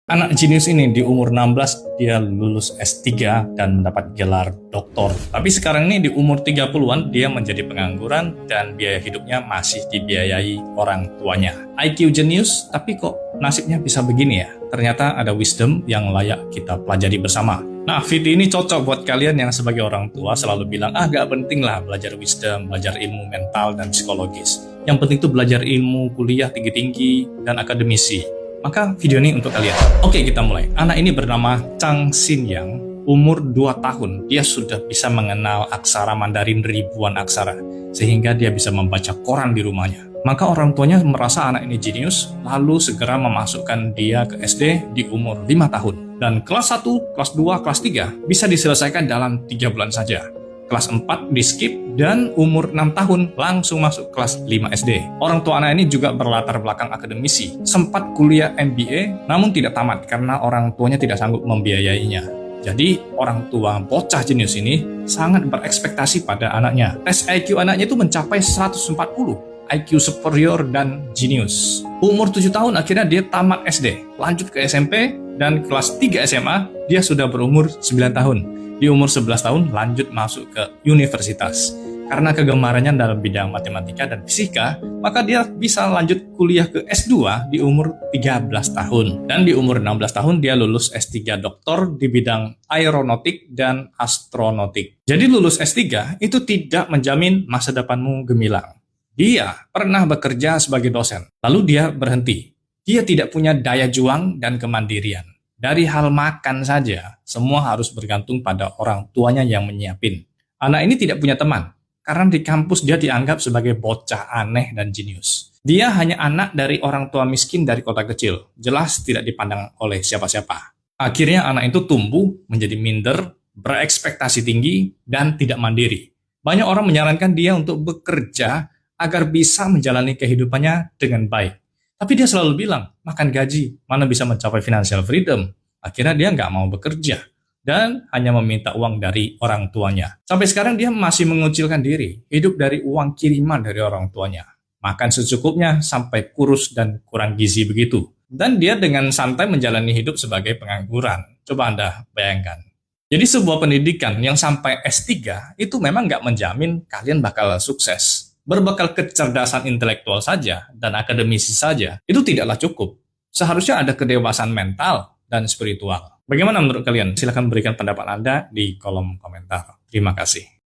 Anak jenius ini di umur 16 dia lulus S3 dan mendapat gelar doktor. Tapi sekarang ini di umur 30-an dia menjadi pengangguran dan biaya hidupnya masih dibiayai orang tuanya. IQ jenius, tapi kok nasibnya bisa begini ya? Ternyata ada wisdom yang layak kita pelajari bersama. Nah, video ini cocok buat kalian yang sebagai orang tua selalu bilang, gak penting lah belajar wisdom, belajar ilmu mental dan psikologis. Yang penting tuh belajar ilmu, kuliah tinggi-tinggi, dan akademisi. Maka video ini untuk kalian. Oke, kita mulai. Anak ini bernama Chang Xin Yang, umur 2 tahun. Dia sudah bisa mengenal aksara Mandarin ribuan aksara, sehingga dia bisa membaca koran di rumahnya. Maka orang tuanya merasa anak ini jenius, lalu segera memasukkan dia ke SD di umur 5 tahun. Dan kelas 1, kelas 2, kelas 3 bisa diselesaikan dalam 3 bulan saja. Kelas 4 di skip, dan umur 6 tahun langsung masuk kelas 5 SD. Orang tua anak ini juga berlatar belakang akademisi, sempat kuliah MBA, namun tidak tamat karena orang tuanya tidak sanggup membiayainya. Jadi orang tua bocah jenius ini sangat berekspektasi pada anaknya. Tes IQ anaknya itu mencapai 140, IQ superior dan jenius. Umur 7 tahun akhirnya dia tamat SD, lanjut ke SMP, dan kelas 3 SMA dia sudah berumur 9 tahun. Di umur 11 tahun lanjut masuk ke universitas. Karena kegemarannya dalam bidang matematika dan fisika, maka dia bisa lanjut kuliah ke S2 di umur 13 tahun. Dan di umur 16 tahun dia lulus S3 doktor di bidang aeronautik dan astronautik. Jadi lulus S3 itu tidak menjamin masa depanmu gemilang. Dia pernah bekerja sebagai dosen, lalu dia berhenti. Dia tidak punya daya juang dan kemandirian. Dari hal makan saja, semua harus bergantung pada orang tuanya yang menyiapin. Anak ini tidak punya teman, karena di kampus dia dianggap sebagai bocah aneh dan jenius. Dia hanya anak dari orang tua miskin dari kota kecil, jelas tidak dipandang oleh siapa-siapa. Akhirnya anak itu tumbuh menjadi minder, berekspektasi tinggi, dan tidak mandiri. Banyak orang menyarankan dia untuk bekerja agar bisa menjalani kehidupannya dengan baik. Tapi dia selalu bilang, makan gaji, mana bisa mencapai financial freedom. Akhirnya dia nggak mau bekerja, dan hanya meminta uang dari orang tuanya. Sampai sekarang dia masih mengucilkan diri, hidup dari uang kiriman dari orang tuanya. Makan secukupnya sampai kurus dan kurang gizi begitu. Dan dia dengan santai menjalani hidup sebagai pengangguran. Coba Anda bayangkan. Jadi sebuah pendidikan yang sampai S3 itu memang nggak menjamin kalian bakal sukses. Berbekal kecerdasan intelektual saja dan akademisi saja, itu tidaklah cukup. Seharusnya ada kedewasaan mental dan spiritual. Bagaimana menurut kalian? Silahkan berikan pendapat Anda di kolom komentar. Terima kasih.